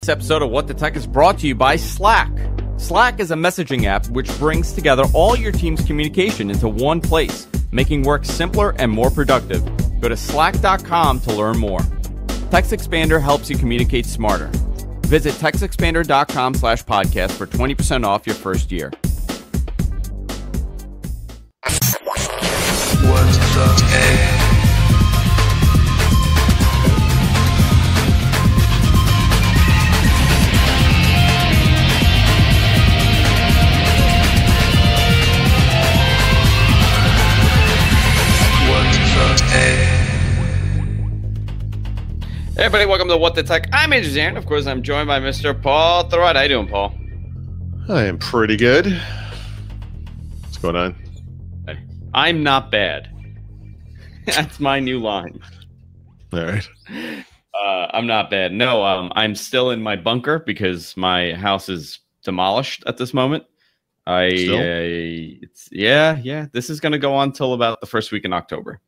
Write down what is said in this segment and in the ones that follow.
This episode of What the Tech is brought to you by Slack. Slack is a messaging app which brings together all your team's communication into one place, making work simpler and more productive. Go to slack.com to learn more. TextExpander helps you communicate smarter. Visit textexpander.com/podcast for 20% off your first year. What's the tech? Hey everybody, welcome to What the Tech. I'm Andrew Zan. Of course, I'm joined by Mr. Paul Thurrott. How you doing, Paul? I am pretty good. What's going on? Hey, I'm not bad. That's my new line. All right. I'm not bad. No, I'm still in my bunker because my house is demolished at this moment. This is going to go on till about the first week in October.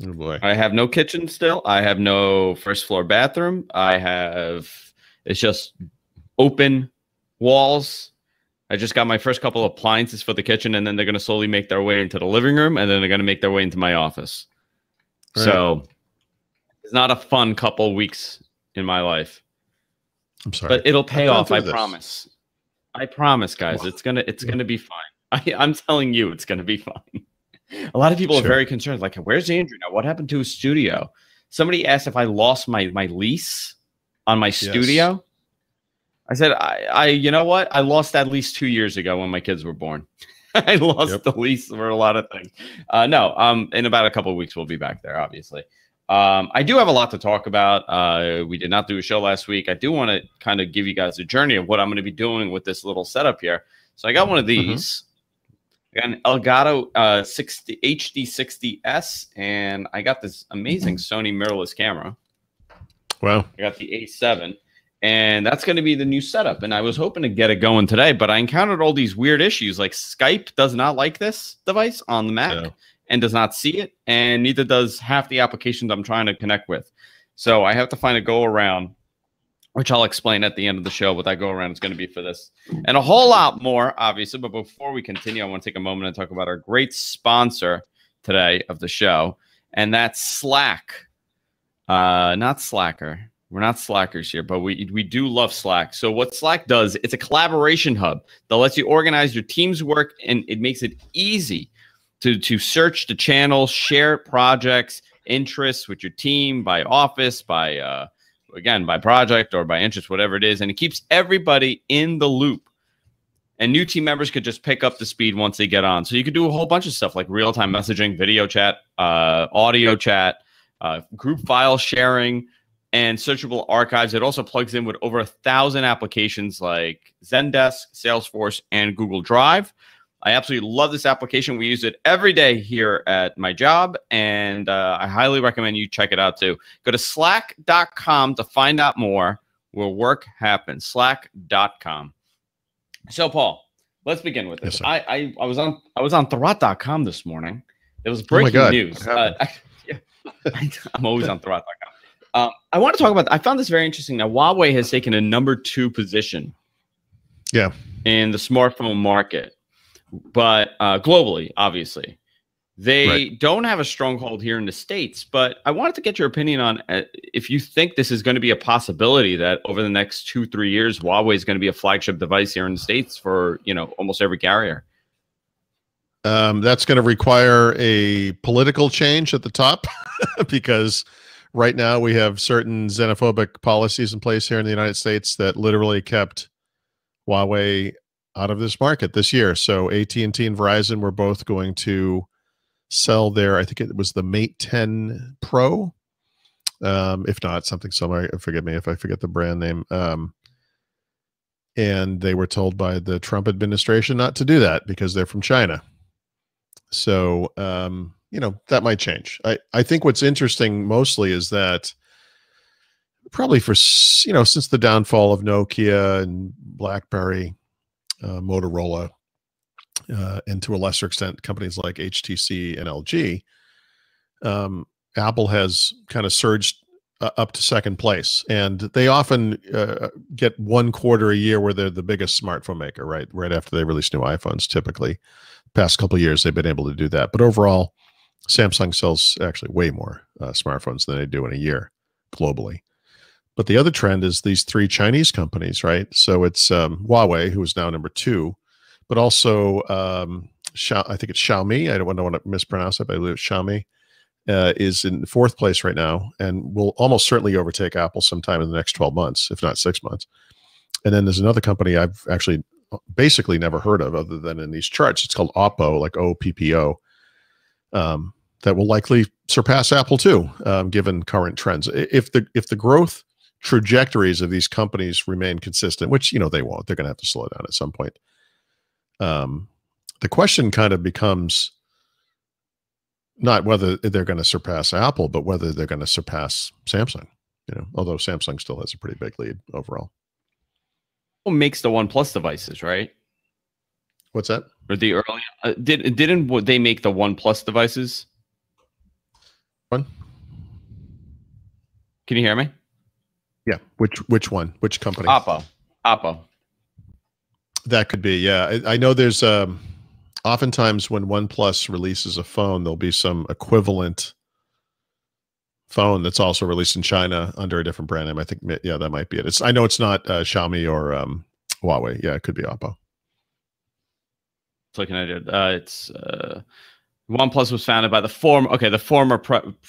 Oh boy. I have no kitchen still. I have no first floor bathroom. It's just open walls. I just got my first couple of appliances for the kitchen, and then they're going to slowly make their way into the living room, and then they're going to make their way into my office. Right. So it's not a fun couple weeks in my life. I'm sorry. But it'll pay off, I promise. I promise, guys. Wow. It's gonna be fine. I'm telling you, it's gonna be fine. A lot of people are very concerned. Like, where's Andrew now? What happened to his studio? Somebody asked if I lost my lease on my studio. I said, you know what? I lost that lease 2 years ago when my kids were born. I lost the lease for a lot of things. In about a couple of weeks, we'll be back there, obviously. I do have a lot to talk about. We did not do a show last week. I do want to kind of give you guys a journey of what I'm going to be doing with this little setup here. So I got one of these. I got an Elgato HD60S, and I got this amazing Sony mirrorless camera. Wow. I got the A7, and that's going to be the new setup. And I was hoping to get it going today, but I encountered all these weird issues. Like Skype does not like this device on the Mac and does not see it, and neither does half the applications I'm trying to connect with. So I have to find a go-around, which I'll explain at the end of the show what that go-around is going to be for this. And a whole lot more, obviously. But before we continue, I want to take a moment and talk about our great sponsor today of the show, and that's Slack. Not Slacker. We're not slackers here, but we do love Slack. So what Slack does, it's a collaboration hub that lets you organize your team's work, and it makes it easy to search the channels, share projects, interests with your team by office, by by project or by interest, whatever it is. And it keeps everybody in the loop. And new team members could just pick up the speed once they get on. So you could do a whole bunch of stuff like real-time messaging, video chat, audio chat, group file sharing, and searchable archives. It also plugs in with over 1,000 applications like Zendesk, Salesforce, and Google Drive. I absolutely love this application. We use it every day here at my job, and I highly recommend you check it out too. Go to slack.com to find out more where work happens. Slack.com. So, Paul, let's begin with this. Yes, I was on Thurrott.com this morning. It was breaking news. I'm always on Thurrott.com. I want to talk about. I found this very interesting. Now, Huawei has taken a #2 position. In the smartphone market. But globally, obviously, they don't have a stronghold here in the States. But I wanted to get your opinion on if you think this is going to be a possibility that over the next 2-3 years, Huawei is going to be a flagship device here in the States for, almost every carrier. That's going to require a political change at the top because right now we have certain xenophobic policies in place here in the United States that literally kept Huawei out of this market this year. So AT&T and Verizon were both going to sell their, I think it was the Mate 10 Pro. If not, something similar. Forgive me if I forget the brand name. And they were told by the Trump administration not to do that because they're from China. So, that might change. I think what's interesting mostly is that probably for, since the downfall of Nokia and BlackBerry, Motorola, and to a lesser extent, companies like HTC and LG, Apple has kind of surged up to second place, and they often get one quarter a year where they're the biggest smartphone maker, right after they release new iPhones. Typically, past couple of years they've been able to do that, but overall, Samsung sells actually way more smartphones than they do in a year globally. But the other trend is these three Chinese companies, right? So it's Huawei, who is now number 2, but also I think it's Xiaomi. I don't want to mispronounce it, but I believe it's Xiaomi. Is in 4th place right now and will almost certainly overtake Apple sometime in the next 12 months, if not 6 months. And then there's another company I've actually basically never heard of other than in these charts. It's called Oppo, like OPPO, that will likely surpass Apple too, given current trends. If the growth trajectories of these companies remain consistent, which, they won't, they're going to have to slow down at some point. The question kind of becomes not whether they're going to surpass Apple, but whether they're going to surpass Samsung, although Samsung still has a pretty big lead overall. What makes the OnePlus devices, right? What's that? Or the early, didn't they make the OnePlus devices? One? Can you hear me? Yeah. Which one? Which company? Oppo. That could be, yeah. I know there's oftentimes when OnePlus releases a phone, there'll be some equivalent phone that's also released in China under a different brand name. I think, yeah, that might be it. I know it's not Xiaomi or Huawei. Yeah, it could be Oppo. Looking at it, it's OnePlus was founded by the former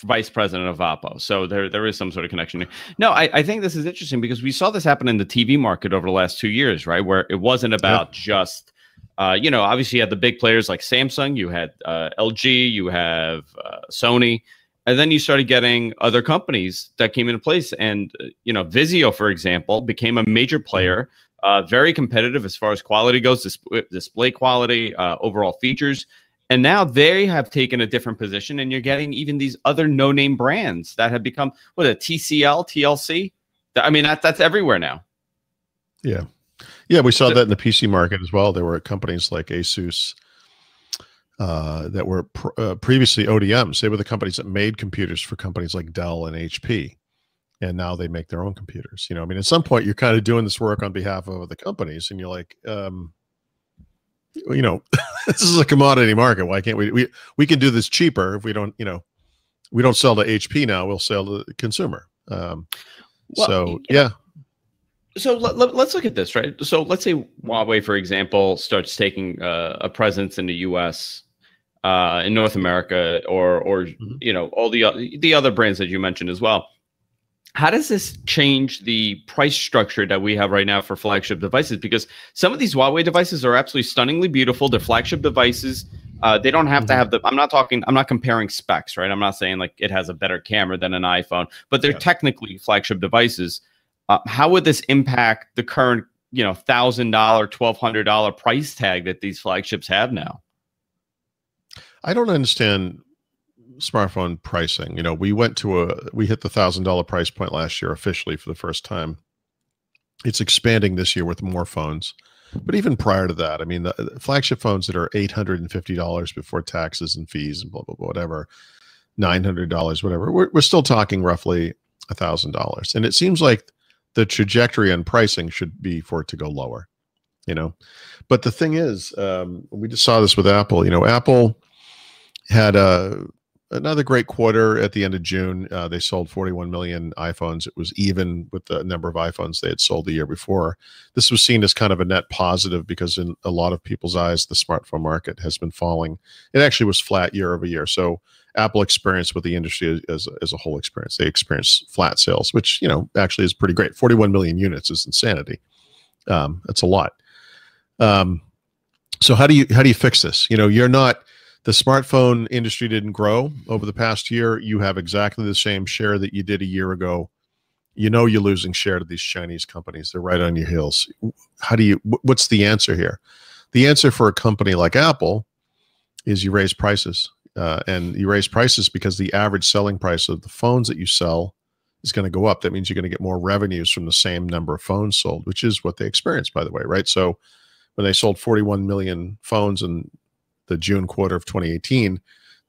vice president of Oppo. So there is some sort of connection here. No, I think this is interesting because we saw this happen in the TV market over the last 2 years, right? Where it wasn't about just obviously you had the big players like Samsung, you had LG, you have Sony, and then you started getting other companies that came into place. And, Vizio, for example, became a major player, very competitive as far as quality goes, display quality, overall features. And now they have taken a different position, and you're getting even these other no-name brands that have become, TCL, TLC? I mean, that's everywhere now. Yeah. Yeah, we saw that in the PC market as well. There were companies like Asus that were previously ODMs. They were the companies that made computers for companies like Dell and HP, and now they make their own computers. At some point, you're kind of doing this work on behalf of the companies, and you're like, this is a commodity market. Why can't we can do this cheaper if we don't, we don't sell to HP now, we'll sell to the consumer. Yeah. So let's look at this, right? So let's say Huawei, for example, starts taking a presence in the U.S., in North America, or all the other brands that you mentioned as well. How does this change the price structure that we have right now for flagship devices? Because some of these Huawei devices are absolutely stunningly beautiful. They're flagship devices. They don't have to have I'm not comparing specs, right? I'm not saying like it has a better camera than an iPhone, but they're technically flagship devices. How would this impact the current, $1,000, $1,200 price tag that these flagships have now? I don't understand smartphone pricing. We hit the $1,000 price point last year officially for the first time. It's expanding this year with more phones, but even prior to that, I mean, the flagship phones that are $850 before taxes and fees and blah blah blah, whatever, $900, whatever, we're still talking roughly $1,000, and it seems like the trajectory on pricing should be for it to go lower. But the thing is, we just saw this with Apple. Apple had another great quarter at the end of June. They sold 41 million iPhones. It was even with the number of iPhones they had sold the year before. This was seen as kind of a net positive because in a lot of people's eyes, the smartphone market has been falling. It actually was flat year over year. So Apple experienced what the industry as a whole experienced. They experienced flat sales, which, actually is pretty great. 41 million units is insanity. That's a lot. So how do you fix this? The smartphone industry didn't grow over the past year. You have exactly the same share that you did a year ago. You're losing share to these Chinese companies. They're right on your heels. What's the answer here? The answer for a company like Apple is you raise prices. And you raise prices because the average selling price of the phones that you sell is going to go up. That means you're going to get more revenues from the same number of phones sold, which is what they experienced, by the way, right? So when they sold 41 million phones in the June quarter of 2018,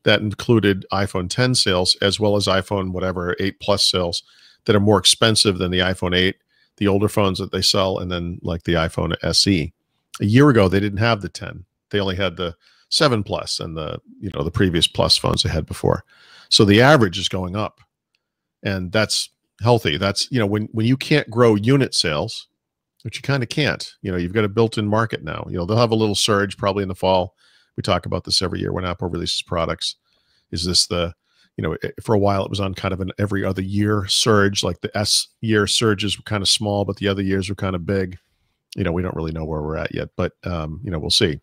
that included iPhone 10 sales as well as iPhone whatever 8 Plus sales. that are more expensive than the iPhone 8, the older phones that they sell, and then like the iPhone SE. A year ago, they didn't have the 10. They only had the 7 Plus and the previous Plus phones they had before. So the average is going up, and that's healthy. That's, when you can't grow unit sales, which you kind of can't, you've got a built-in market now. They'll have a little surge probably in the fall. We talk about this every year when Apple releases products. Is this for a while it was on kind of an every other year surge, like the S year surges were kind of small, but the other years were kind of big. We don't really know where we're at yet, but we'll see.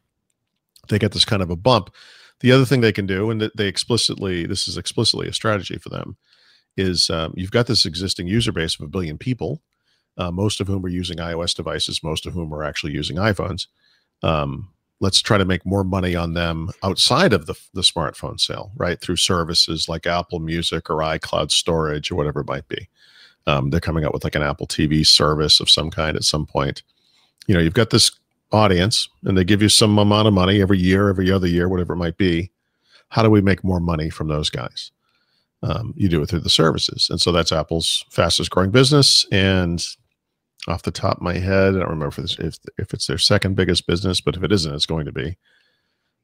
They get this kind of a bump. The other thing they can do, and that this is explicitly a strategy for them, is you've got this existing user base of 1 billion people, most of whom are using iOS devices, most of whom are actually using iPhones. Let's try to make more money on them outside of the smartphone sale, right? Through services like Apple Music or iCloud storage or whatever it might be. They're coming out with like an Apple TV service of some kind at some point. You've got this audience and they give you some amount of money every year, every other year, whatever it might be. How do we make more money from those guys? You do it through the services. And so that's Apple's fastest growing business. And off the top of my head, I don't remember if it's their second biggest business, but if it isn't, it's going to be.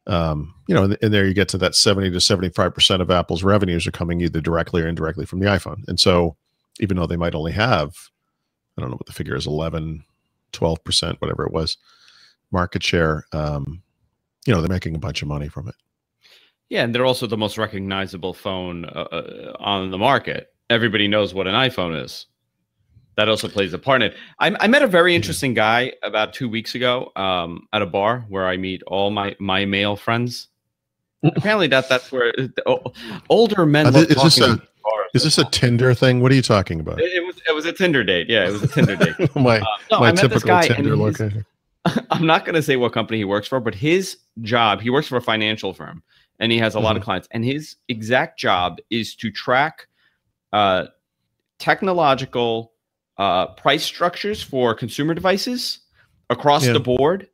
And there you get to that 70 to 75% of Apple's revenues are coming either directly or indirectly from the iPhone. And so even though they might only have, I don't know what the figure is, 11, 12%, whatever it was, market share, they're making a bunch of money from it. Yeah, and they're also the most recognizable phone on the market. Everybody knows what an iPhone is. That also plays a part in it. I met a very interesting guy about 2 weeks ago at a bar where I meet all my male friends. Apparently that's where older men love talking. Is this a Tinder thing? What are you talking about? It was a Tinder date. Yeah, it was a Tinder date. my typical Tinder location. I'm not going to say what company he works for, but his job, he works for a financial firm, and he has a lot of clients. And his exact job is to track technological price structures for consumer devices across the board.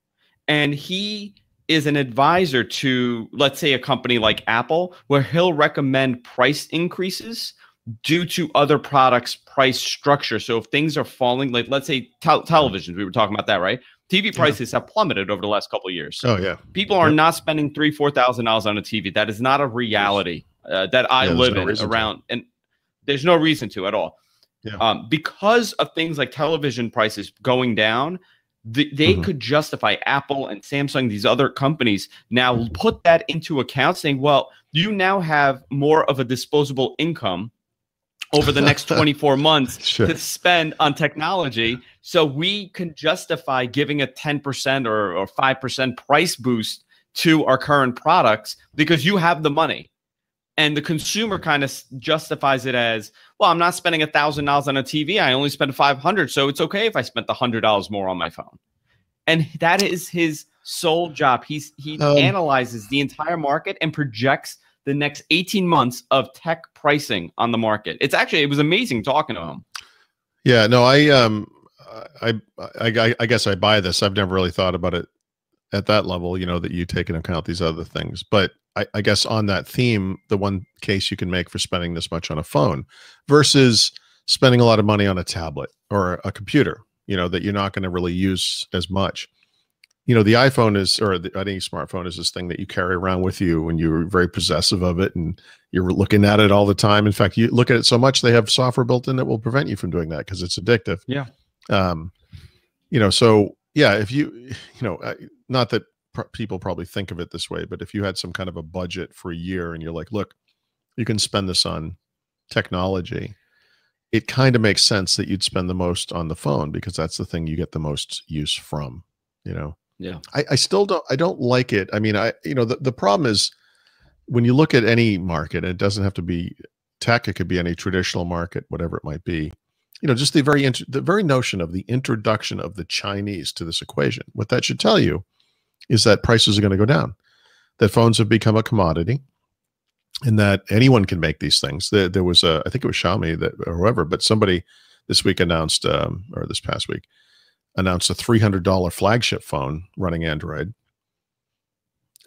And he is an advisor to, let's say, a company like Apple, where he'll recommend price increases due to other products' price structure. So if things are falling, like let's say televisions, we were talking about that, right? TV prices have plummeted over the last couple of years. Oh yeah, people are not spending $3,000-$4,000 on a TV. That is not a reality that I live in around, and there's no reason to at all. Yeah. Because of things like television prices going down, they could justify, Apple and Samsung, these other companies now put that into account, saying, well, you now have more of a disposable income over the next 24 months to spend on technology. So we can justify giving a 10% or 5% price boost to our current products because you have the money. And the consumer kind of justifies it as, well, I'm not spending $1,000 on a TV. I only spent $500. So it's okay if I spent $100 more on my phone. And that is his sole job. He analyzes the entire market and projects the next 18 months of tech pricing on the market. It was amazing talking to him. Yeah, no, I guess I buy this. I've never really thought about it at that level, that you take into account these other things. But I guess on that theme, the one case you can make for spending this much on a phone versus spending a lot of money on a tablet or a computer, that you're not going to really use as much. The iPhone any smartphone is this thing that you carry around with you and you're very possessive of it and you're looking at it all the time. In fact, you look at it so much, they have software built in that will prevent you from doing that because it's addictive. Yeah. So yeah, if not that people probably think of it this way, but if you had some kind of a budget for a year and you're like, look, you can spend this on technology, it kind of makes sense that you'd spend the most on the phone because that's the thing you get the most use from, Yeah. I don't like it. I mean, the problem is when you look at any market, it doesn't have to be tech, it could be any traditional market, whatever it might be. Just the very notion of the introduction of the Chinese to this equation. What that should tell you is that prices are going to go down, that phones have become a commodity, and that anyone can make these things. There was I think it was Xiaomi or whoever, but somebody this week announced, or this past week, announced a $300 flagship phone running Android.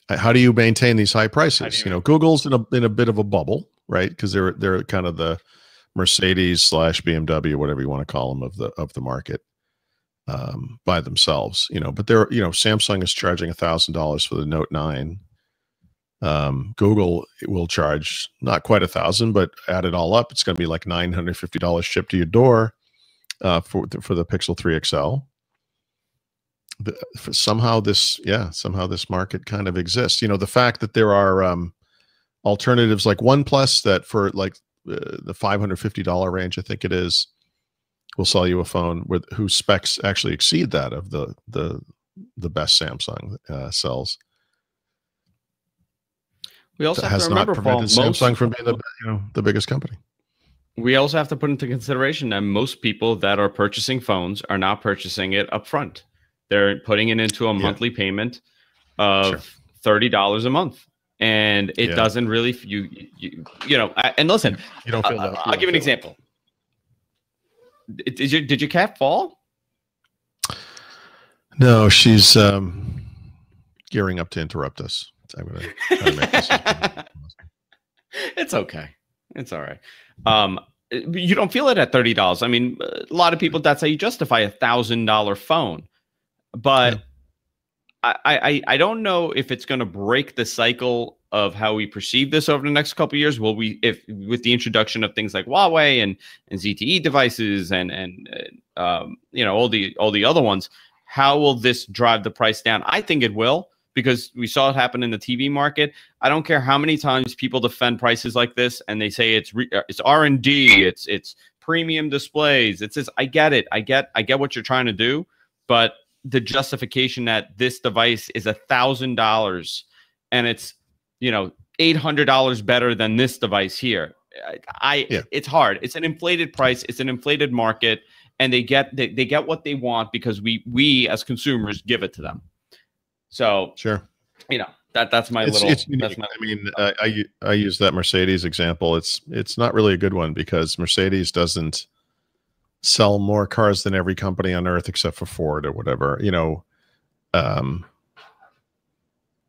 How do you maintain these high prices? Google's in a bit of a bubble, right? Because they're kind of the Mercedes / BMW, whatever you want to call them, of the market by themselves. But they're Samsung is charging $1,000 for the Note 9. Google will charge not quite $1,000, but add it all up, it's going to be like $950 shipped to your door for the Pixel 3 XL. Somehow this market kind of exists. The fact that there are alternatives like OnePlus that for like the $550 range, I think it is, will sell you a phone whose specs actually exceed that of the best Samsung sells. We also have to remember, Paul, Samsung from being the biggest company. We also have to put into consideration that most people that are purchasing phones are not purchasing it up front. They're putting it into a monthly payment of $30 a month, and it doesn't really and listen, you don't feel that. I'll give you an example. Did your cat fall? No, she's gearing up to interrupt us. It's okay. It's all right. You don't feel it at $30. I mean, a lot of people, that's how you justify $1,000 phone. But I don't know if it's going to break the cycle of how we perceive this over the next couple of years. Will we, if with the introduction of things like Huawei and ZTE devices and all the other ones, how will this drive the price down? I think it will, because we saw it happen in the TV market. I don't care how many times people defend prices like this and they say it's R&D, it's premium displays. It's this. I get it. I get what you're trying to do, but the justification that this device is $1,000 and it's $800 better than this device here. It's hard. It's an inflated price. It's an inflated market, and they get what they want because we as consumers give it to them. So sure, that's my little. I use that Mercedes example. It's not really a good one because Mercedes doesn't sell more cars than every company on earth except for Ford or whatever.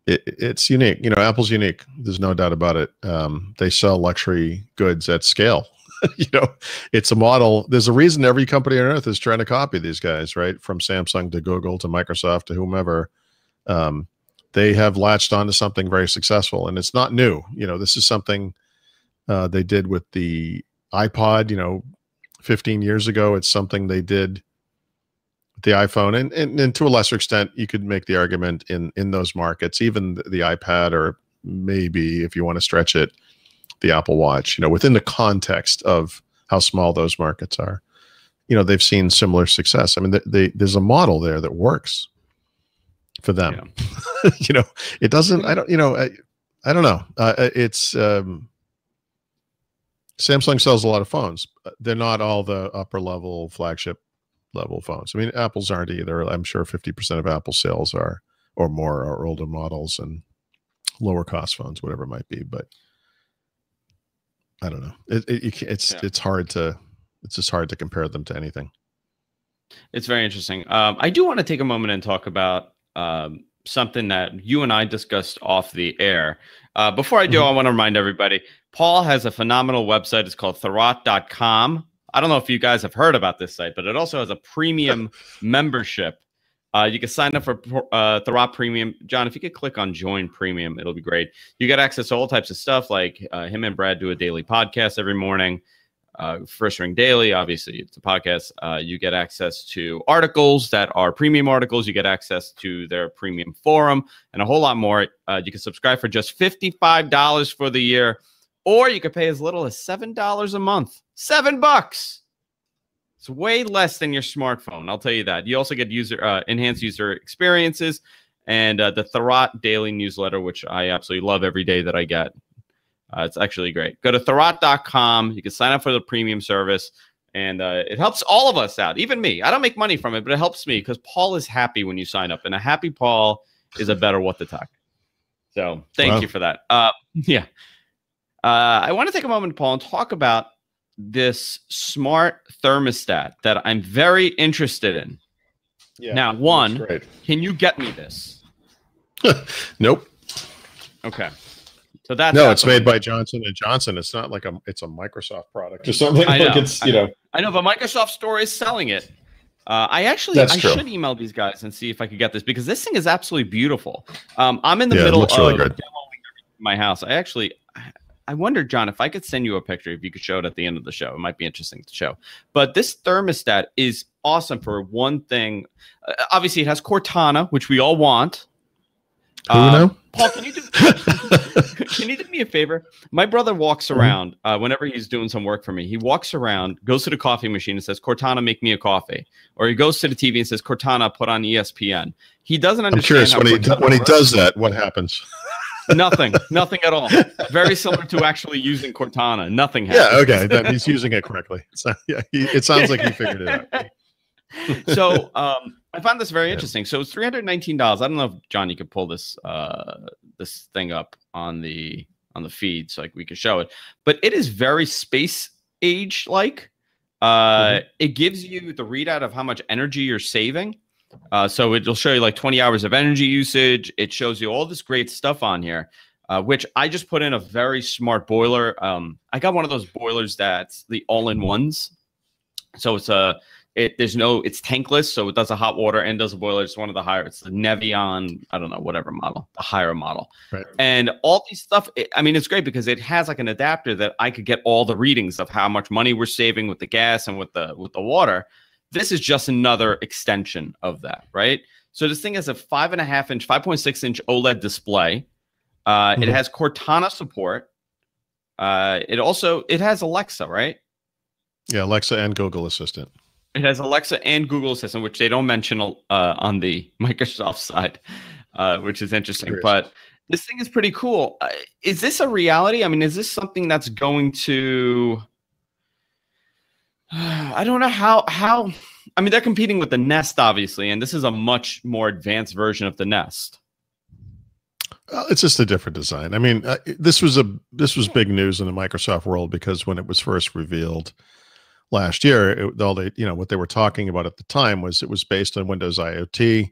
It's unique. Apple's unique. There's no doubt about it. They sell luxury goods at scale. It's a model. There's a reason every company on earth is trying to copy these guys, right? From Samsung to Google to Microsoft to whomever. They have latched onto something very successful, and it's not new. This is something they did with the iPod, 15 years ago. It's something they did with the iPhone, and to a lesser extent, you could make the argument in those markets, even the iPad, or maybe if you want to stretch it, the Apple Watch, within the context of how small those markets are, they've seen similar success. I mean, there's a model there that works for them. Yeah. It doesn't, I don't know. It's Samsung sells a lot of phones. They're not all the upper level flagship level phones. I mean, Apple's aren't either. I'm sure 50% of Apple sales are, or more, are older models and lower cost phones, whatever it might be. But I don't know. It's just hard to compare them to anything. It's very interesting. I do want to take a moment and talk about something that you and I discussed off the air. Before I do, I want to remind everybody, Paul has a phenomenal website. It's called Thermostat.com. I don't know if you guys have heard about this site, but it also has a premium membership. You can sign up for Thermostat Premium. John, if you could click on Join Premium, it'll be great. You get access to all types of stuff, like him and Brad do a daily podcast every morning. First Ring Daily, obviously, it's a podcast. You get access to articles that are premium articles. You get access to their premium forum and a whole lot more. You can subscribe for just $55 for the year, or you could pay as little as $7 a month. $7. It's way less than your smartphone. I'll tell you that. You also get enhanced user experiences and the Thermostat Daily newsletter, which I absolutely love every day that I get. It's actually great. Go to Thermostat.com. You can sign up for the premium service, and it helps all of us out, even me. I don't make money from it, but it helps me because Paul is happy when you sign up, and a happy Paul is a better What the Talk. So thank you for that. I want to take a moment, Paul, and talk about this smart thermostat that I'm very interested in. Yeah, now, one, can you get me this? Nope. Okay. So that's no, it's made by Johnson and Johnson. It's not like it's a Microsoft product or something. I know, like it's I know, but Microsoft Store is selling it. I should email these guys and see if I could get this, because this thing is absolutely beautiful. I'm in the middle of really good. demoing my house. I wondered, John, if I could send you a picture, if you could show it at the end of the show. It might be interesting to show. But this thermostat is awesome for one thing. Obviously, it has Cortana, which we all want. Paul, can you do me a favor? My brother walks around whenever he's doing some work for me. He walks around, goes to the coffee machine and says, "Cortana, make me a coffee." Or he goes to the TV and says, "Cortana, put on ESPN." He doesn't understand. I'm curious, when he does that, what happens? Nothing at all. Very similar to actually using Cortana. Nothing happens. Yeah, okay. Then he's using it correctly. So, yeah, it sounds like he figured it out. So I found this very interesting. So it's $319. I don't know if, John, you could pull this this thing up on the feed so like we could show it. But it is very space age like. It gives you the readout of how much energy you're saving. So it'll show you like 20 hours of energy usage. It shows you all this great stuff on here, which I just put in a very smart boiler. I got one of those boilers that's the all-in-ones. So it's tankless, so it does a hot water and does a boiler. It's one of the higher. It's the Nevion, I don't know, whatever model, the higher model. Right. And all these stuff. It's great because it has like an adapter that I could get all the readings of how much money we're saving with the gas and with the water. This is just another extension of that, right? So this thing has a 5.6 inch OLED display. It has Cortana support. It has Alexa, right? Yeah, Alexa and Google Assistant. It has Alexa and Google Assistant, which they don't mention on the Microsoft side, which is interesting. Curious. But this thing is pretty cool. Is this a reality? Is this something that's going to... I don't know how. They're competing with the Nest, obviously, and this is a much more advanced version of the Nest. It's just a different design. This was big news in the Microsoft world because when it was first revealed last year, what they were talking about at the time was it was based on Windows IoT,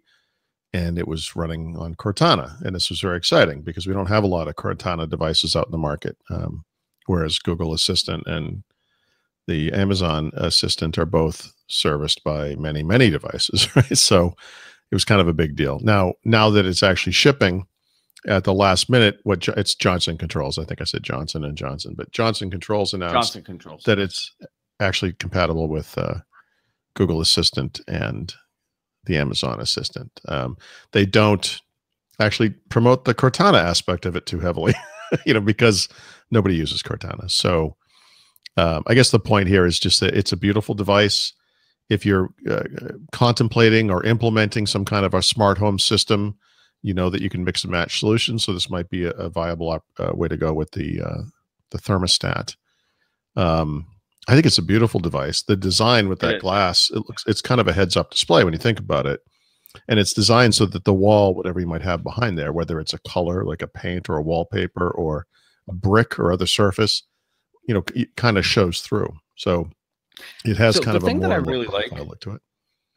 and it was running on Cortana, and this was very exciting because we don't have a lot of Cortana devices out in the market, whereas Google Assistant and the Amazon Assistant are both serviced by many, many devices, right? So it was kind of a big deal. Now that it's actually shipping at the last minute, it's Johnson Controls. I think I said Johnson and Johnson, but Johnson Controls announced that it's actually compatible with Google Assistant and the Amazon Assistant. They don't actually promote the Cortana aspect of it too heavily, because nobody uses Cortana. So I guess the point here is just that it's a beautiful device. If you're contemplating or implementing some kind of a smart home system, that you can mix and match solutions. So this might be a viable way to go with the thermostat. I think it's a beautiful device. The design with that glass, it's kind of a heads-up display when you think about it. And it's designed so that the wall, whatever you might have behind there, whether it's a color like a paint or a wallpaper or a brick or other surface, it kind of shows through. So it has kind of a more really look to it.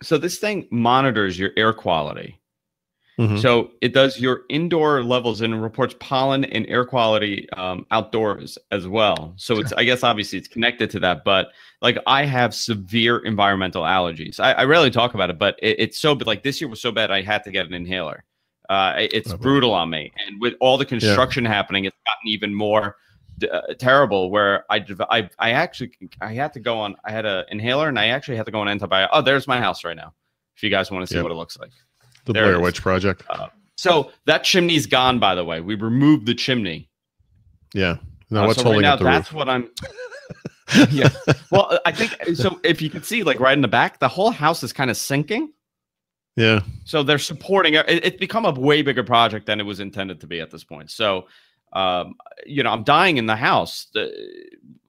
So this thing monitors your air quality. So it does your indoor levels and reports pollen and air quality outdoors as well. So I guess obviously it's connected to that, but like I have severe environmental allergies. I rarely talk about it, but it's so like this year was so bad I had to get an inhaler. It's brutal on me, and with all the construction happening, it's gotten even more terrible. Where I had to go on. I had an inhaler, and I actually had to go on antibiotics. Oh, there's my house right now. If you guys want to see what it looks like. The Blair Witch Project. So that chimney's gone, by the way. We removed the chimney. Yeah. Now what's holding up the roof? That's what I'm... Yeah. Well, I think... So if you can see, like right in the back, the whole house is kind of sinking. Yeah. So they're supporting it. It's become a way bigger project than it was intended to be at this point. So, I'm dying in the house.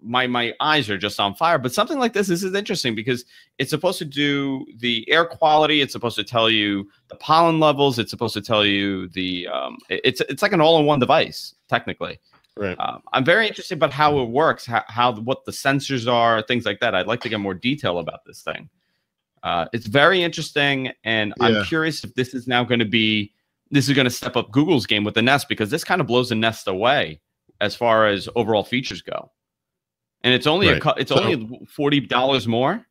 My eyes are just on fire. But something like this is interesting because it's supposed to do the air quality. It's supposed to tell you the pollen levels. It's supposed to tell you the it's like an all-in-one device technically. Right. I'm very interested about how it works, what the sensors are, things like that. I'd like to get more detail about this thing. It's very interesting, and I'm curious if this is now going to be. This is going to step up Google's game with the Nest, because this kind of blows the Nest away as far as overall features go, and it's only only $40 more.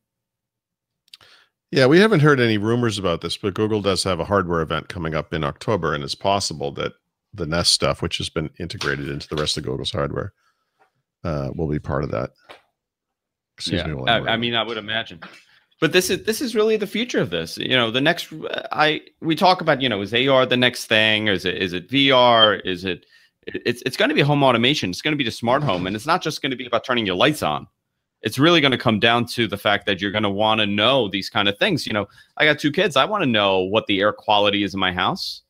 Yeah, we haven't heard any rumors about this, but Google does have a hardware event coming up in October, and it's possible that the Nest stuff, which has been integrated into the rest of Google's hardware, will be part of that. Excuse me. I mean, I would imagine. But this is really the future of this. You know, the next we talk about, you know, is AR the next thing? Or is it VR? It's going to be home automation. It's going to be the smart home, and it's not just going to be about turning your lights on. It's really going to come down to the fact that you're going to want to know these kind of things. You know, I got 2 kids. I want to know what the air quality is in my house.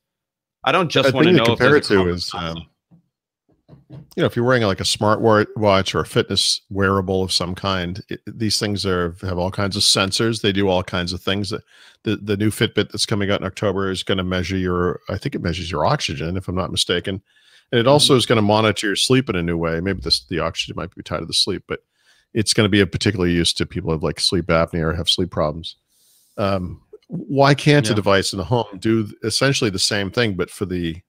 I don't just want to know. Compare it to is, you know, if you're wearing like a smart watch or a fitness wearable of some kind, these things have all kinds of sensors. They do all kinds of things. The new Fitbit that's coming out in October is going to measure I think it measures your oxygen, if I'm not mistaken. And it also is going to monitor your sleep in a new way. Maybe the oxygen might be tied to the sleep, but it's going to be a particular use to people who have like sleep apnea or have sleep problems. Why can't a device in the home do essentially the same thing, but for the,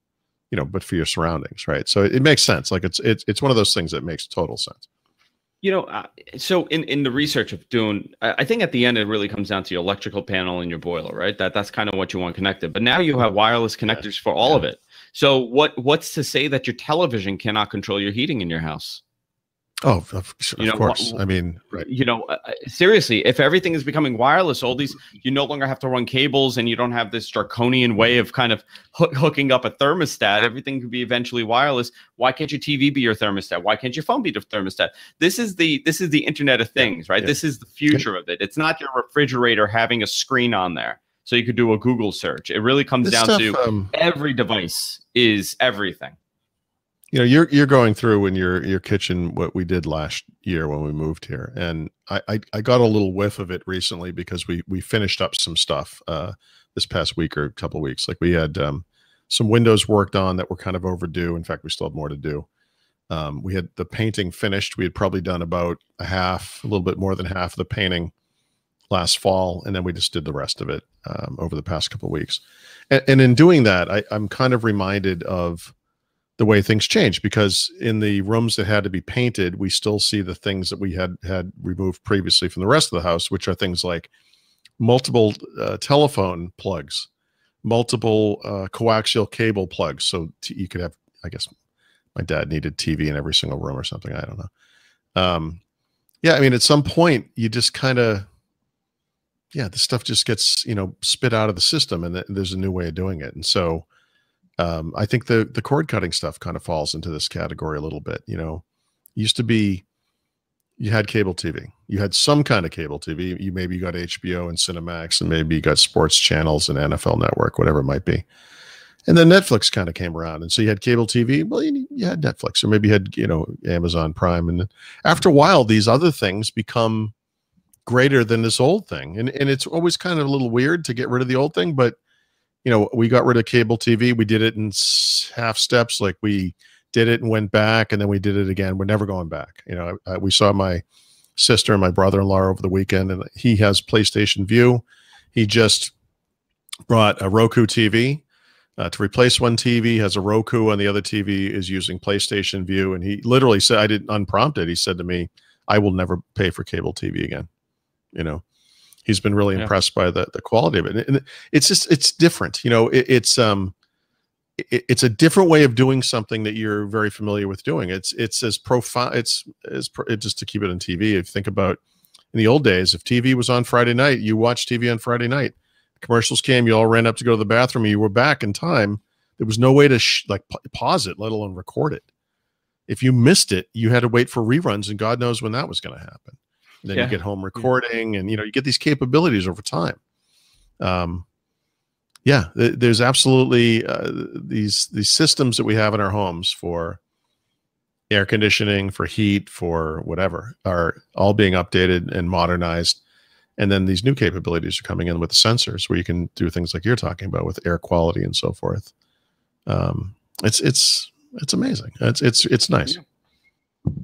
you know, but for your surroundings, right? So it makes sense. Like it's one of those things that makes total sense. You know, so in the research of doing, I think at the end it really comes down to your electrical panel and your boiler, right? That's kind of what you want connected. But now you have wireless connectors for all of it. So what's to say that your television cannot control your heating in your house? Oh, of course. I mean, right. You know, seriously, if everything is becoming wireless, all these, you no longer have to run cables, and you don't have this draconian way of kind of hooking up a thermostat. Everything could be eventually wireless. Why can't your TV be your thermostat? Why can't your phone be the thermostat? This is the Internet of Things, right? Yeah. This is the future of it. It's not your refrigerator having a screen on there so you could do a Google search. It really comes down to every device is everything. You know, you're going through in your kitchen what we did last year when we moved here, and I got a little whiff of it recently because we finished up some stuff this past week or a couple of weeks. Like we had some windows worked on that were kind of overdue. In fact, we still have more to do. We had the painting finished. We had probably done about a little bit more than half of the painting last fall, and then we just did the rest of it over the past couple of weeks. And in doing that, I'm kind of reminded of the way things change, because in the rooms that had to be painted, we still see the things that we had removed previously from the rest of the house, which are things like multiple telephone plugs, multiple coaxial cable plugs. So you could have, I guess my dad needed TV in every single room or something. I don't know. Yeah, I mean, at some point you just kind of, the stuff just gets, you know, spit out of the system, and there's a new way of doing it. And so I think the cord cutting stuff kind of falls into this category a little bit. You know, it used to be you had cable TV, you had some kind of cable TV. You maybe got HBO and Cinemax, and maybe you got sports channels and NFL Network, whatever it might be. And then Netflix kind of came around, and so you had cable TV. Well, you had Netflix, or maybe you had, you know, Amazon Prime. And then after a while, these other things become greater than this old thing, and it's always kind of a little weird to get rid of the old thing, but you know, we got rid of cable TV. We did it in half steps. Like we did it and went back, and then we did it again. We're never going back. You know, we saw my sister and my brother-in-law over the weekend, and he has PlayStation View. He just brought a Roku TV to replace one TV, has a Roku, and the other TV is using PlayStation View. And he literally said, I didn't unprompted. He said to me, I will never pay for cable TV again. You know, he's been really impressed by the quality of it. And it's just, it's different. You know, it's a different way of doing something that you're very familiar with doing. It's as profound. It's just to keep it on TV. If you think about in the old days, if TV was on Friday night, you watched TV on Friday night. Commercials came, you all ran up to go to the bathroom, and you were back in time. There was no way to pause it, let alone record it. If you missed it, you had to wait for reruns, and God knows when that was going to happen. And then you get home recording, and you know, you get these capabilities over time. There's absolutely these systems that we have in our homes for air conditioning, for heat, for whatever, are all being updated and modernized. And then these new capabilities are coming in with the sensors, where you can do things like you're talking about with air quality and so forth. It's amazing. It's nice.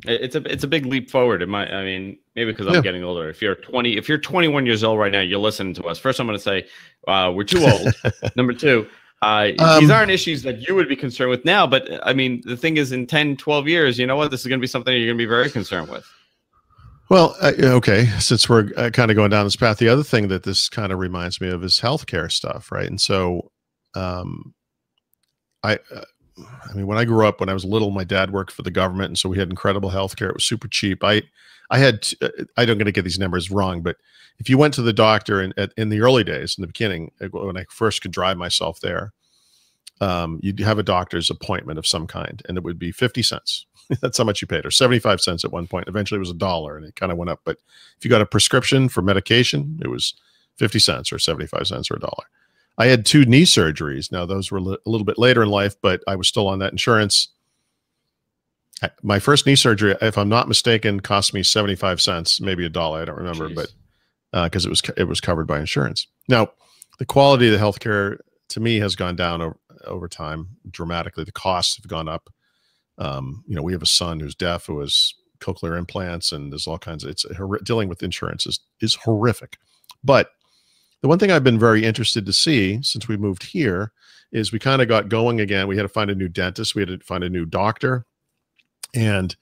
It's a big leap forward. I mean, maybe because I'm getting older. If you're 21 years old right now, you're listening to us. First, I'm going to say we're too old. Number two, These aren't issues that you would be concerned with now, but I mean, the thing is, in 10, 12 years, you know what? This is going to be something you're going to be very concerned with. Well, okay, since we're kind of going down this path, the other thing that this kind of reminds me of is healthcare stuff, right? And so, I mean, when I grew up, when I was little, my dad worked for the government, and so we had incredible healthcare. It was super cheap. I don't going to get these numbers wrong, but if you went to the doctor in the early days, in the beginning, when I first could drive myself there, you'd have a doctor's appointment of some kind, and it would be 50 cents. That's how much you paid, or 75 cents at one point. Eventually it was $1, and it kind of went up. But if you got a prescription for medication, it was 50 cents or 75 cents or $1. I had 2 knee surgeries. Now, those were a little bit later in life, but I was still on that insurance. My first knee surgery, if I'm not mistaken, cost me 75 cents, maybe $1. I don't remember, but because it was covered by insurance. Now, the quality of the healthcare to me has gone down over time dramatically. The costs have gone up. You know, we have a son who's deaf, who has cochlear implants, and there's all kinds of, dealing with insurance is horrific. But the one thing I've been very interested to see since we moved here is we kind of got going again. We had to find a new dentist. We had to find a new doctor. And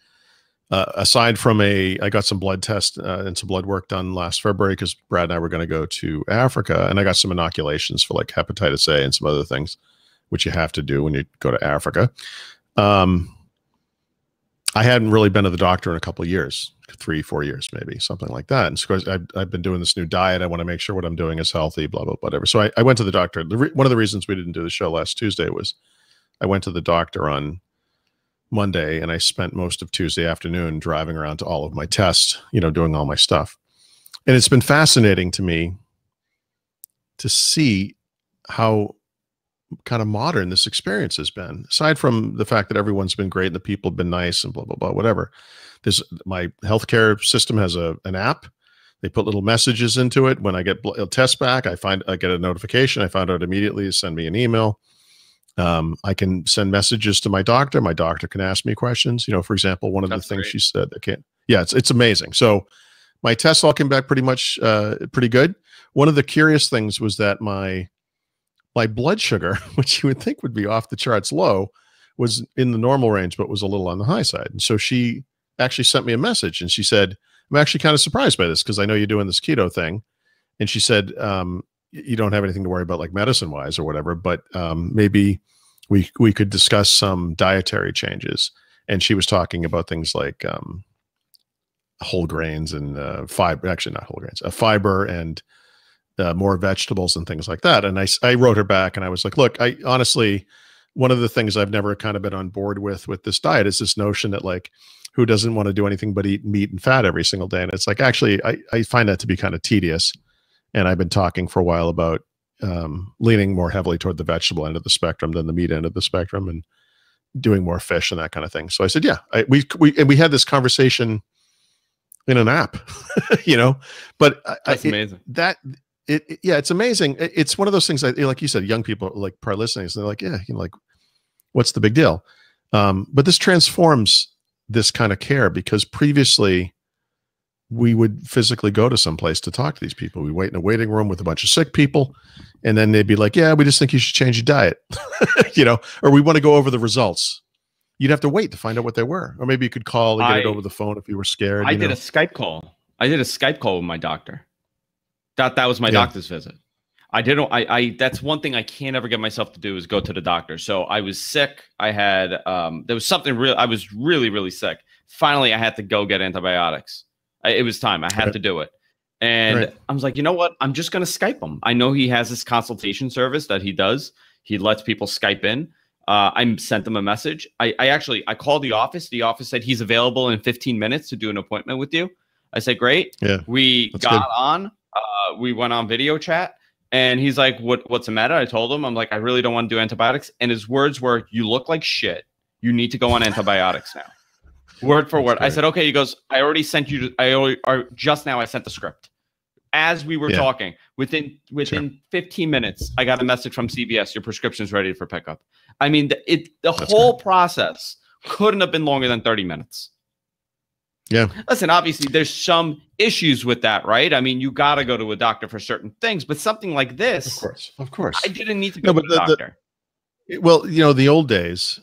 aside from I got some blood tests and some blood work done last February because Brad and I were going to go to Africa, and I got some inoculations for like hepatitis A and some other things, which you have to do when you go to Africa. I hadn't really been to the doctor in a couple of years, 3-4 years, maybe something like that. And so I've been doing this new diet. I want to make sure what I'm doing is healthy, blah, blah, whatever. So I went to the doctor. One of the reasons we didn't do the show last Tuesday was I went to the doctor on Monday, and I spent most of Tuesday afternoon driving around to all of my tests, you know, doing all my stuff. And it's been fascinating to me to see how kind of modern this experience has been, aside from the fact that everyone's been great and the people have been nice and blah, blah, blah, whatever. My healthcare system has an app. They put little messages into it. When I get a test back, I get a notification. I find out immediately to send me an email. I can send messages to my doctor. My doctor can ask me questions. You know, for example, one of the things she said, it's amazing. So my tests all came back pretty much pretty good. One of the curious things was that my blood sugar, which you would think would be off the charts low, was in the normal range, but was a little on the high side. And so she actually sent me a message, and she said, I'm actually kind of surprised by this because I know you're doing this keto thing. And she said, you don't have anything to worry about like medicine wise or whatever, but maybe we could discuss some dietary changes. And she was talking about things like whole grains and fiber, actually not whole grains, fiber and more vegetables and things like that. And I wrote her back and I was like, look, I honestly, one of the things I've never kind of been on board with this diet is this notion that like, who doesn't want to do anything but eat meat and fat every single day? And it's like, actually, I find that to be kind of tedious. And I've been talking for a while about leaning more heavily toward the vegetable end of the spectrum than the meat end of the spectrum, and doing more fish and that kind of thing. So I said, yeah, we had this conversation in an app, you know, but that's amazing. It's amazing. It's one of those things that, like you said, young people like probably listening, so they're like, yeah, you know, like, what's the big deal? But this transforms this kind of care, because previously we would physically go to some place to talk to these people. We wait in a waiting room with a bunch of sick people, and then they'd be like, yeah, we just think you should change your diet, you know, or we want to go over the results. You'd have to wait to find out what they were. Or maybe you could call and get it over the phone if you were scared. I did a Skype call. I did a Skype call with my doctor. That was my doctor's visit. That's one thing I can't ever get myself to do, is go to the doctor. So I was sick. I had, there was something real. I was really, really sick. Finally, I had to go get antibiotics. It was time. I had to do it. And I was like, you know what? I'm just going to Skype him. I know he has this consultation service that he does. He lets people Skype in. I sent them a message. I called the office. The office said he's available in 15 minutes to do an appointment with you. I said, great. Yeah, we got on. We went on video chat, and he's like, what's the matter? I told him, I'm like, I really don't want to do antibiotics. And his words were, you look like shit. You need to go on antibiotics now. Word for word. I said, okay. He goes, I already sent you, just now I sent the script. As we were talking, within 15 minutes, I got a message from CVS, your prescription's ready for pickup. I mean, the whole process couldn't have been longer than 30 minutes. Yeah. Listen, obviously there's some issues with that, right? I mean, you got to go to a doctor for certain things, but something like this, of course, I didn't need to go to the doctor. Well, you know, the old days,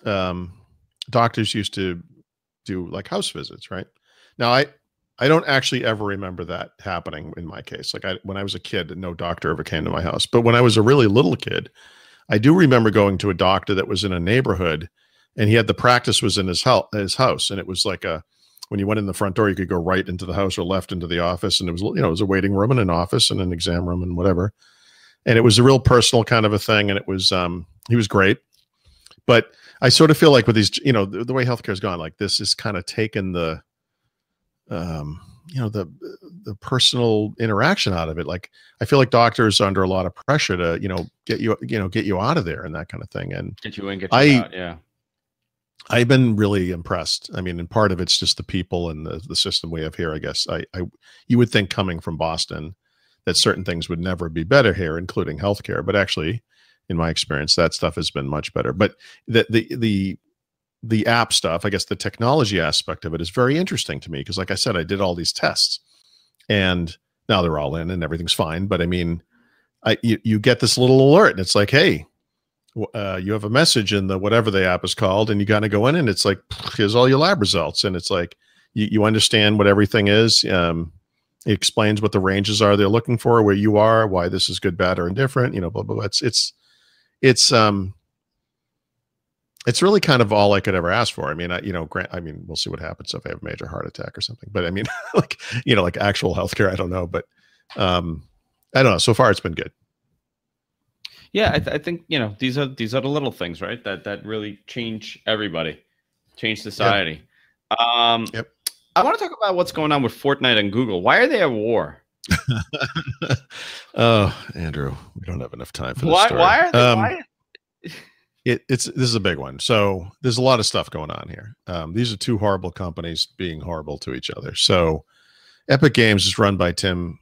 doctors used to do like house visits, right? Now, I don't actually ever remember that happening in my case. Like when I was a kid, no doctor ever came to my house. But when I was a really little kid, I do remember going to a doctor that was in a neighborhood, and he had the practice was in his house, and it was like when you went in the front door, you could go right into the house or left into the office, and it was, you know, it was a waiting room and an office and an exam room and whatever. And it was a real personal kind of a thing, and it was he was great. But I sort of feel like with these, you know, the way healthcare has gone, like this has kind of taken the you know, the personal interaction out of it. Like I feel like doctors are under a lot of pressure to, you know, get you out of there and that kind of thing. And get you in, get you out. Yeah. I've been really impressed. I mean, and part of it's just the people and the system we have here, I guess. You would think coming from Boston that certain things would never be better here, including healthcare. But actually, in my experience, that stuff has been much better. But the app stuff, I guess the technology aspect of it is very interesting to me because, like I said, I did all these tests, and now they're all in and everything's fine. But I mean, you get this little alert, and it's like, hey, you have a message in the whatever the app is called, and you got to go in, and it's like, here's all your lab results, and it's like you understand what everything is. It explains what the ranges are they're looking for, where you are, why this is good, bad, or indifferent. You know, blah blah blah. It's really kind of all I could ever ask for. I mean, we'll see what happens if I have a major heart attack or something. But I mean, like, you know, like actual healthcare, I don't know. But I don't know. So far, it's been good. Yeah, I think, you know, these are the little things, right? That really change everybody, change society. Yep. Yep. I want to talk about what's going on with Fortnite and Google. Why are they at war? Oh, Andrew, we don't have enough time for this story. Why are they? This is a big one. So there's a lot of stuff going on here. These are two horrible companies being horrible to each other. So Epic Games is run by Tim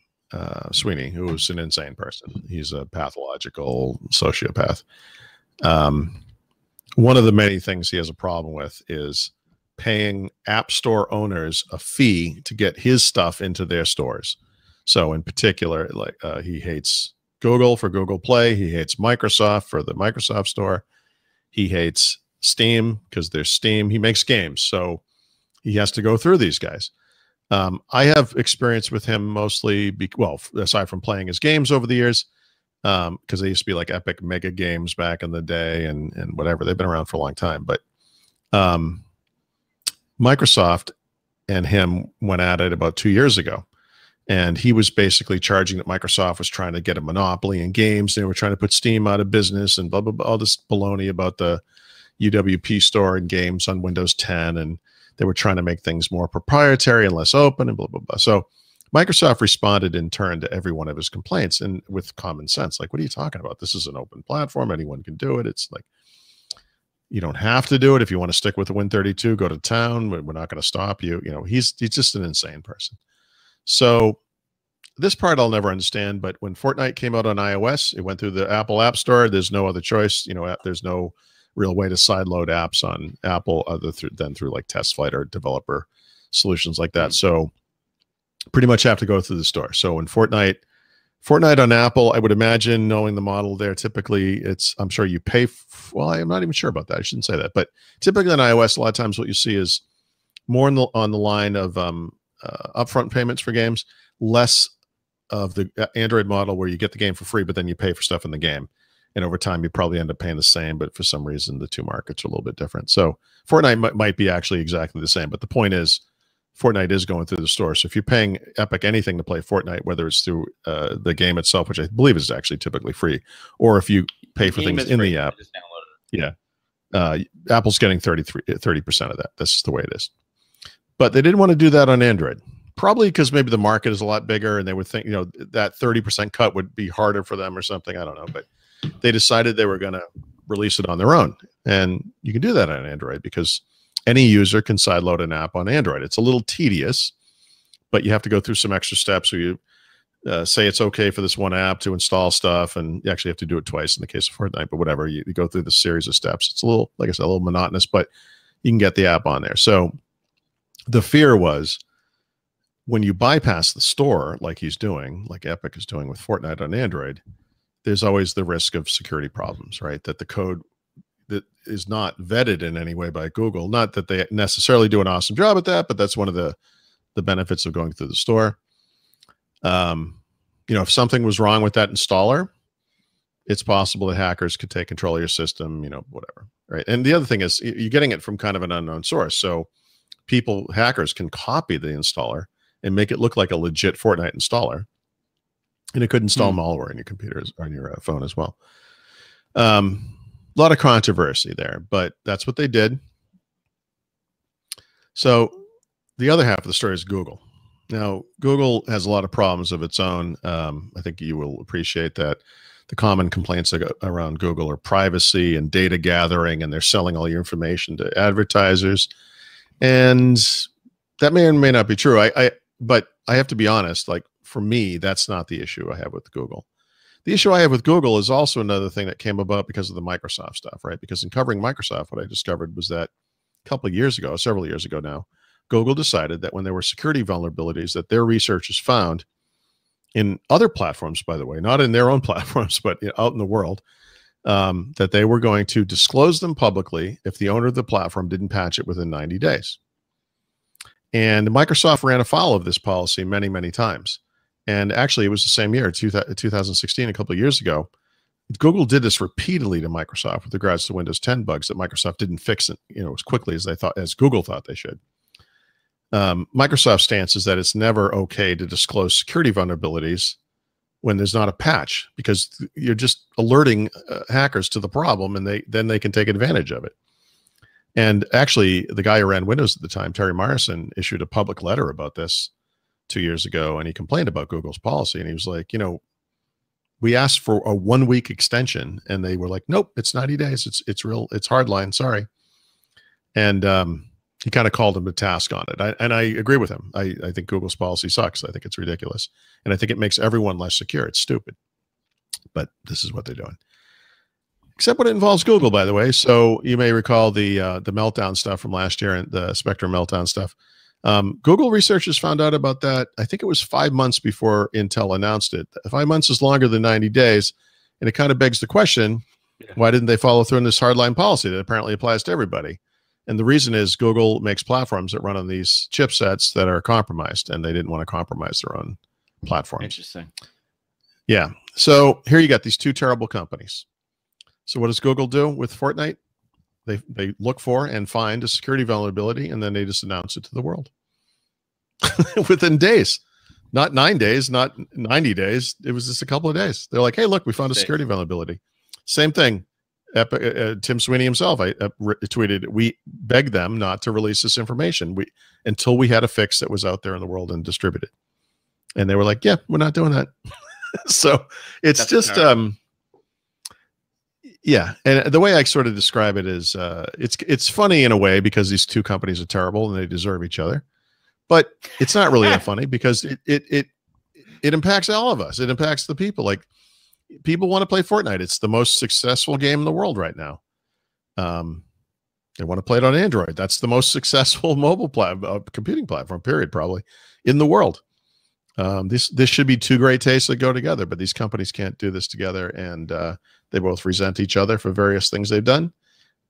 Sweeney, who is an insane person. He's a pathological sociopath. One of the many things he has a problem with is paying app store owners a fee to get his stuff into their stores. So in particular, like he hates Google for Google Play. He hates Microsoft for the Microsoft Store. He hates Steam because there's Steam. He makes games, so he has to go through these guys. I have experience with him mostly, aside from playing his games over the years, because they used to be like Epic Mega Games back in the day and whatever. They've been around for a long time. But Microsoft and him went at it about 2 years ago. And he was basically charging that Microsoft was trying to get a monopoly in games. They were trying to put Steam out of business and blah, blah, blah, all this baloney about the UWP store and games on Windows 10. And they were trying to make things more proprietary and less open and blah, blah, blah. So Microsoft responded in turn to every one of his complaints and with common sense. Like, what are you talking about? This is an open platform. Anyone can do it. It's like, you don't have to do it. If you want to stick with the Win32, go to town. We're not going to stop you. You know, he's just an insane person. So this part I'll never understand, but when Fortnite came out on iOS, it went through the Apple App Store. There's no other choice. You know, there's no real way to sideload apps on Apple other than through like Test Flight or developer solutions like that. So pretty much have to go through the store. So when Fortnite on Apple, I would imagine, knowing the model there, typically I'm sure you pay. Well, I'm not even sure about that. I shouldn't say that, but typically on iOS, a lot of times what you see is more on the line of upfront payments for games, less of the Android model where you get the game for free, but then you pay for stuff in the game. And over time, you probably end up paying the same, but for some reason, the two markets are a little bit different. So Fortnite might be actually exactly the same, but the point is Fortnite is going through the store. So if you're paying Epic anything to play Fortnite, whether it's through the game itself, which I believe is actually typically free, or if you pay for things in the app, yeah, Apple's getting 30% of that. That's the way it is. But they didn't want to do that on Android, probably because maybe the market is a lot bigger and they would think, you know, that 30% cut would be harder for them or something. I don't know. But they decided they were going to release it on their own. And you can do that on Android because any user can sideload an app on Android. It's a little tedious, but you have to go through some extra steps where you say it's okay for this one app to install stuff. And you actually have to do it twice in the case of Fortnite, but whatever. You go through the series of steps. It's a little, like I said, a little monotonous, but you can get the app on there. So the fear was when you bypass the store, like he's doing, like Epic is doing with Fortnite on Android, there's always the risk of security problems, right? That the code that is not vetted in any way by Google. Not that they necessarily do an awesome job at that, but that's one of the benefits of going through the store. If something was wrong with that installer, it's possible that hackers could take control of your system, whatever, right? And the other thing is you're getting it from kind of an unknown source. So hackers can copy the installer and make it look like a legit Fortnite installer. And it could install malware in your computers, on your phone as well. A lot of controversy there, but that's what they did. So the other half of the story is Google. Now, Google has a lot of problems of its own. I think you will appreciate that. The common complaints around Google are privacy and data gathering, and they're selling all your information to advertisers. And that may or may not be true. But I have to be honest, like for me, that's not the issue I have with Google. The issue I have with Google is also another thing that came about because of the Microsoft stuff, right? Because in covering Microsoft, what I discovered was that a couple of years ago, several years ago now, Google decided that when there were security vulnerabilities that their researchers found in other platforms, by the way, not in their own platforms, but out in the world, that they were going to disclose them publicly if the owner of the platform didn't patch it within 90 days. And Microsoft ran afoul of this policy many, many times. And actually, it was the same year, 2016, a couple of years ago. Google did this repeatedly to Microsoft with regards to Windows 10 bugs that Microsoft didn't fix it, as quickly as Google thought they should. Microsoft's stance is that it's never okay to disclose security vulnerabilities when there's not a patch, because you're just alerting hackers to the problem, and then they can take advantage of it. And actually, the guy who ran Windows at the time, Terry Myerson, issued a public letter about this 2 years ago, and he complained about Google's policy. And he was like, we asked for a 1-week extension, and they were like, nope, it's 90 days. It's hardline. Sorry. And he kind of called him to task on it. And I agree with him. I think Google's policy sucks. I think it's ridiculous. And I think it makes everyone less secure. It's stupid. But this is what they're doing. Except when it involves Google, by the way. So you may recall the meltdown stuff from last year, and the Spectrum meltdown stuff. Google researchers found out about that. I think it was 5 months before Intel announced it. 5 months is longer than 90 days. And it kind of begs the question, why didn't they follow through on this hardline policy that apparently applies to everybody? And the reason is Google makes platforms that run on these chipsets that are compromised, and they didn't want to compromise their own platforms. Interesting. Yeah. So here you got these two terrible companies. So what does Google do with Fortnite? They look for and find a security vulnerability, and then they just announce it to the world within days. Not 9 days, not 90 days. It was just a couple of days. They're like, hey, look, we found a security vulnerability. Same thing. Tim Sweeney himself, I tweeted, we begged them not to release this information until we had a fix that was out there in the world and distributed. And they were like, yeah, we're not doing that. So it's yeah. And the way I sort of describe it is it's funny in a way because these two companies are terrible and they deserve each other. But it's not really that funny because it impacts all of us. It impacts the people. Like, people want to play Fortnite. It's the most successful game in the world right now. They want to play it on Android. That's the most successful mobile computing platform, period, probably, in the world. This should be two great tastes that go together, but these companies can't do this together, and they both resent each other for various things they've done,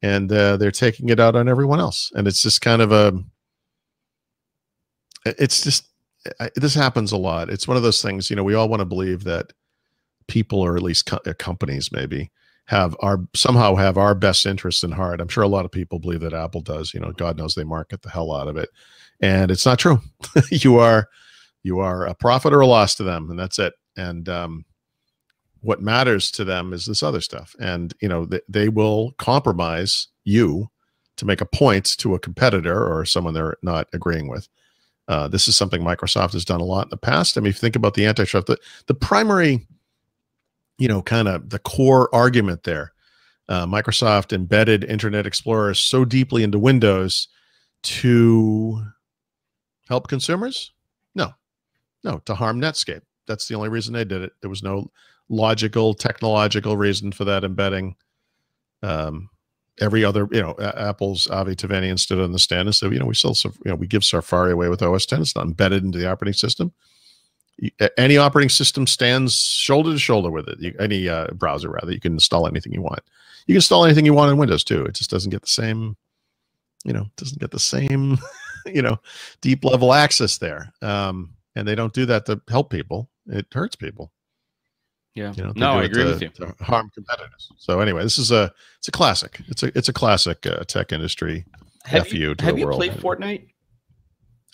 and they're taking it out on everyone else. And it's just kind of this happens a lot. It's one of those things, we all want to believe that people, or at least companies maybe, somehow have our best interests in heart. I'm sure a lot of people believe that Apple does. God knows they market the hell out of it, and it's not true. You are a profit or a loss to them, and that's it. And what matters to them is this other stuff. And they will compromise you to make a point to a competitor or someone they're not agreeing with. This is something Microsoft has done a lot in the past. I mean, if you think about the anti-trust, the primary, kind of the core argument there, Microsoft embedded Internet Explorer so deeply into Windows to help consumers? No, to harm Netscape. That's the only reason they did it. There was no logical, technological reason for that embedding. Every other, Apple's Avi Tevanian stood on the stand and said, we give Safari away with OS 10. It's not embedded into the operating system. Any operating system stands shoulder to shoulder with it. Any browser, rather, you can install anything you want. You can install anything you want in Windows too. It just doesn't get the same, deep level access there. And they don't do that to help people. It hurts people. Yeah. No, I agree with you. To harm competitors. So anyway, it's a classic. It's a classic tech industry. Have you played Fortnite?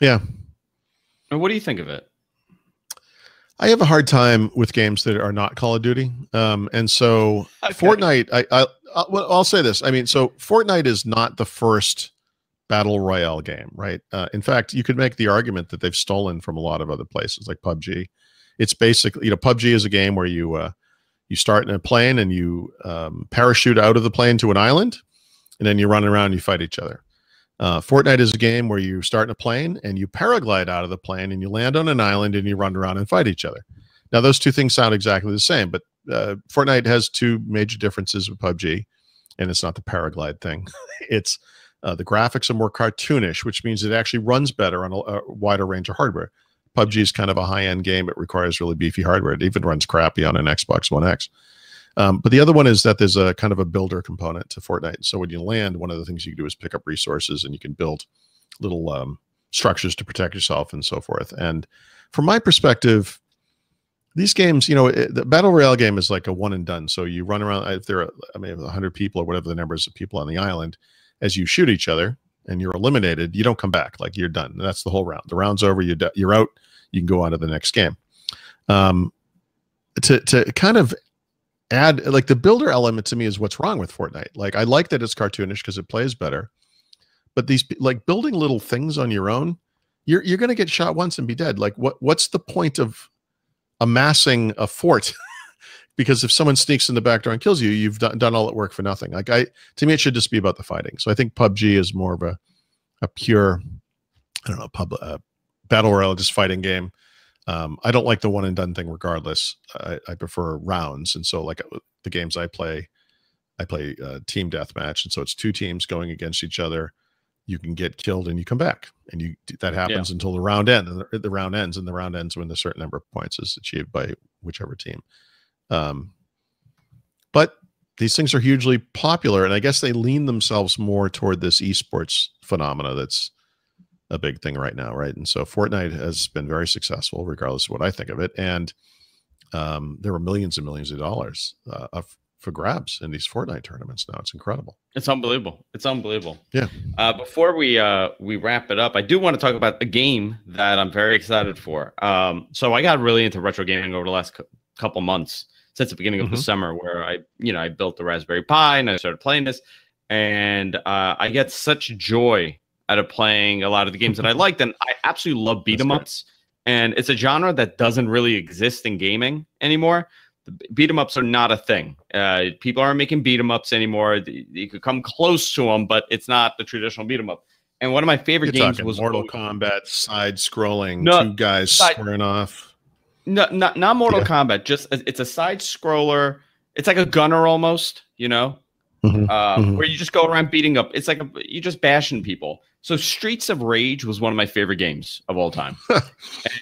Yeah. And what do you think of it? I have a hard time with games that are not Call of Duty. And so Fortnite, I'll say this. I mean, so Fortnite is not the first battle royale game, right? In fact, you could make the argument that they've stolen from a lot of other places like PUBG. It's basically, PUBG is a game where you start in a plane and you parachute out of the plane to an island, and then you run around and you fight each other. Fortnite is a game where you start in a plane and you paraglide out of the plane and you land on an island and you run around and fight each other. Now, those two things sound exactly the same, but Fortnite has two major differences with PUBG, and it's not the paraglide thing. It's the graphics are more cartoonish, which means it actually runs better on a wider range of hardware. PUBG is kind of a high-end game. It requires really beefy hardware. It even runs crappy on an Xbox One X. But the other one is that there's a kind of a builder component to Fortnite. So when you land, one of the things you can do is pick up resources, and you can build little structures to protect yourself and so forth. And from my perspective, these games, the Battle Royale game is like a one and done. So you run around, if there are, 100 people or whatever the numbers of people on the island, as you shoot each other and you're eliminated, you don't come back. Like, you're done. That's the whole round. The round's over. You're out. You can go on to the next game. To kind of add, like, the builder element to me is what's wrong with Fortnite. Like, I like that it's cartoonish because it plays better, but these, like, building little things on your own, you're going to get shot once and be dead. Like, what's the point of amassing a fort? Because if someone sneaks in the back door and kills you, you've done all that work for nothing. Like, to me, it should just be about the fighting. So I think PUBG is more of a pure, I don't know, battle royale, just fighting game. I don't like the one and done thing regardless. I prefer rounds. And so, like, the games I play team deathmatch. And so it's two teams going against each other. You can get killed and you come back, and that happens until the round ends. And the round ends, when a certain number of points is achieved by whichever team. But these things are hugely popular, and I guess they lean themselves more toward this esports phenomena that's a big thing right now, right? And so Fortnite has been very successful, regardless of what I think of it. And there are millions and millions of dollars for grabs in these Fortnite tournaments now. It's incredible. It's unbelievable. It's unbelievable. Yeah. Before we wrap it up, I do want to talk about a game that I'm very excited for. So I got really into retro gaming over the last couple months, since the beginning of the summer, where I built the Raspberry Pi and I started playing this, and I get such joy out of playing a lot of the games that I liked. And I absolutely love beat 'em ups. And it's a genre that doesn't really exist in gaming anymore. The beat 'em ups are not a thing. People aren't making beat 'em ups anymore. You could come close to them, but it's not the traditional beat 'em up. And one of my favorite games was Mortal Kombat, side scrolling, two guys squaring off. No, not Mortal Kombat. Just it's a side scroller. It's like a gunner almost, where you just go around beating up. It's like you're just bashing people. So Streets of Rage was one of my favorite games of all time.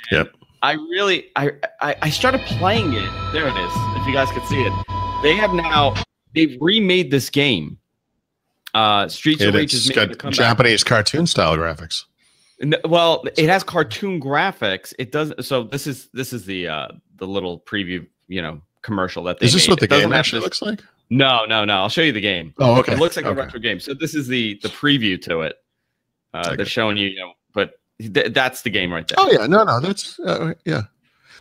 Yep. I started playing it. There it is. If you guys could see it, they've remade this game. Streets of Rage has made a comeback. Japanese cartoon style graphics. Well, it has cartoon graphics. It does. So this is the little preview, commercial that they made. Is this what the game actually looks like? No. I'll show you the game. Oh, okay. It looks like a retro game. So this is the preview to it. They're showing you, but that's the game right there. Oh yeah, no, that's yeah.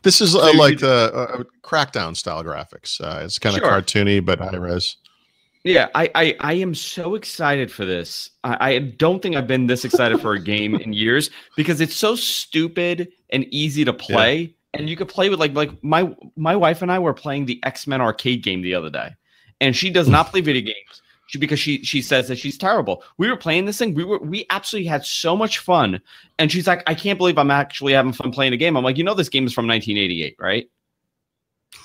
This is like the Crackdown style graphics. It's kind of cartoony but high res. Yeah, I am so excited for this. I don't think I've been this excited for a game in years, because it's so stupid and easy to play. Yeah. And you could play with like my wife and I were playing the X-Men arcade game the other day, and she does not play video games because she says that she's terrible. We were playing this thing. We absolutely had so much fun, and she's like, I can't believe I'm actually having fun playing a game. I'm like, this game is from 1988, right?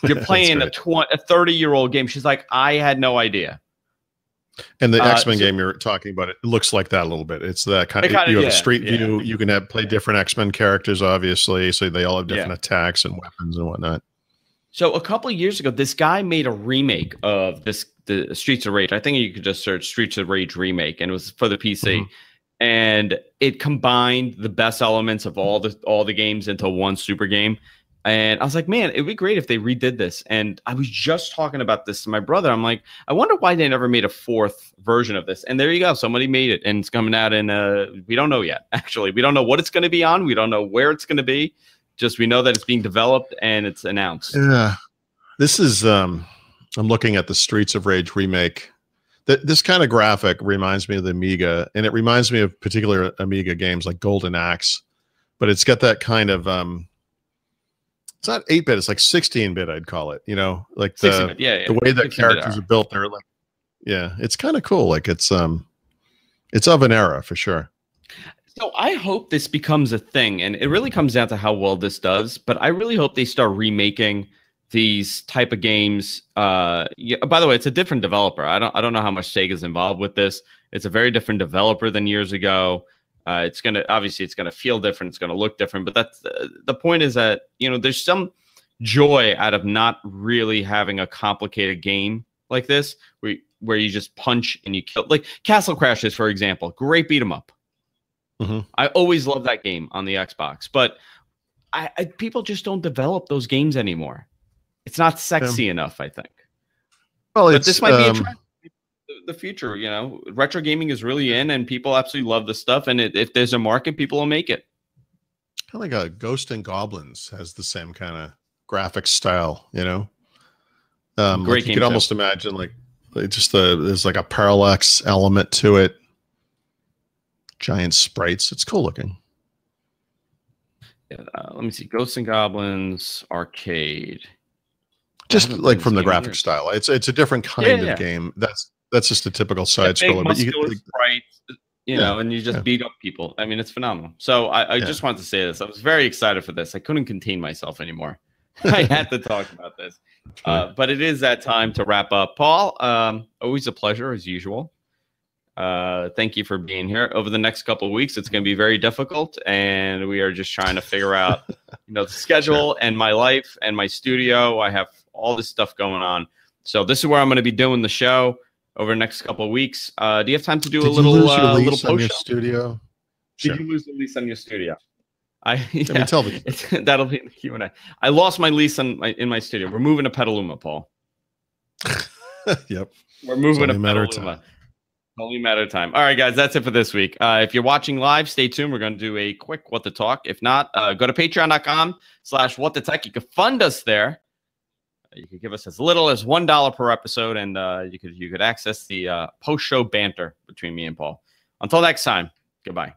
You're playing a 30-year-old game. She's like, I had no idea. And the X-Men game you're talking about, it looks like that a little bit. It's that kind of, you have a street view. You can play different X-Men characters, obviously, so they all have different attacks and weapons and whatnot. So a couple of years ago, this guy made a remake of the Streets of Rage. I think you could just search Streets of Rage remake, and it was for the PC. And it combined the best elements of all the games into one super game. And I was like, man, it'd be great if they redid this. And I was just talking about this to my brother. I'm like, I wonder why they never made a fourth version of this. And there you go. Somebody made it, and it's coming out in we don't know yet. Actually, we don't know what it's going to be on. We don't know where it's going to be. Just we know that it's being developed and it's announced. Yeah, this is. I'm looking at the Streets of Rage remake. This kind of graphic reminds me of the Amiga, and it reminds me of particular Amiga games like Golden Axe. But it's got that kind of it's not 8-bit, it's like 16-bit, I'd call it, you know, like the way that characters are built. They're like, it's kind of cool. Like it's of an era for sure. So I hope this becomes a thing, and it really comes down to how well this does, but I really hope they start remaking these type of games. By the way, it's a different developer. I don't know how much Sega's involved with this. It's a very different developer than years ago. It's gonna feel different. It's gonna look different. But that's the point, is that, you know, there's some joy out of not really having a complicated game like this, where you just punch and you kill. Like Castle Crashers, for example, great beat 'em up. I always love that game on the Xbox, but people just don't develop those games anymore. It's not sexy enough, I think. Well, but this might be a trend. The future, you know, retro gaming is really in, and people absolutely love this stuff. And if there's a market, people will make it. Kind of like a Ghost and Goblins has the same kind of graphic style, you know. Great. Like you could almost imagine like just there's like a parallax element to it. Giant sprites. It's cool looking. Yeah, let me see. Ghosts and Goblins arcade. Just like from the graphic style, it's a different kind of game. That's just a typical side scroller. But you get sprites, you know, and you just beat up people. I mean, it's phenomenal. So I just wanted to say this. I was very excited for this. I couldn't contain myself anymore. I had to talk about this. But it is that time to wrap up. Paul, always a pleasure as usual. Thank you for being here. Over the next couple of weeks, it's going to be very difficult, and we are just trying to figure out, you know, the schedule and my life and my studio. I have all this stuff going on. So this is where I'm going to be doing the show over the next couple of weeks. Do you have time to do a little post show? Studio? Did you lose the lease on your studio? Tell me. That'll be in the Q&A. I lost my lease in my studio. We're moving to Petaluma, Paul. Yep. We're moving to Petaluma. Only matter of time. All right, guys, that's it for this week. If you're watching live, stay tuned. We're going to do a quick What the Talk. If not, go to patreon.com/whatthetech. You can fund us there. You could give us as little as $1 per episode, and you could access the post-show banter between me and Paul. Until next time, goodbye.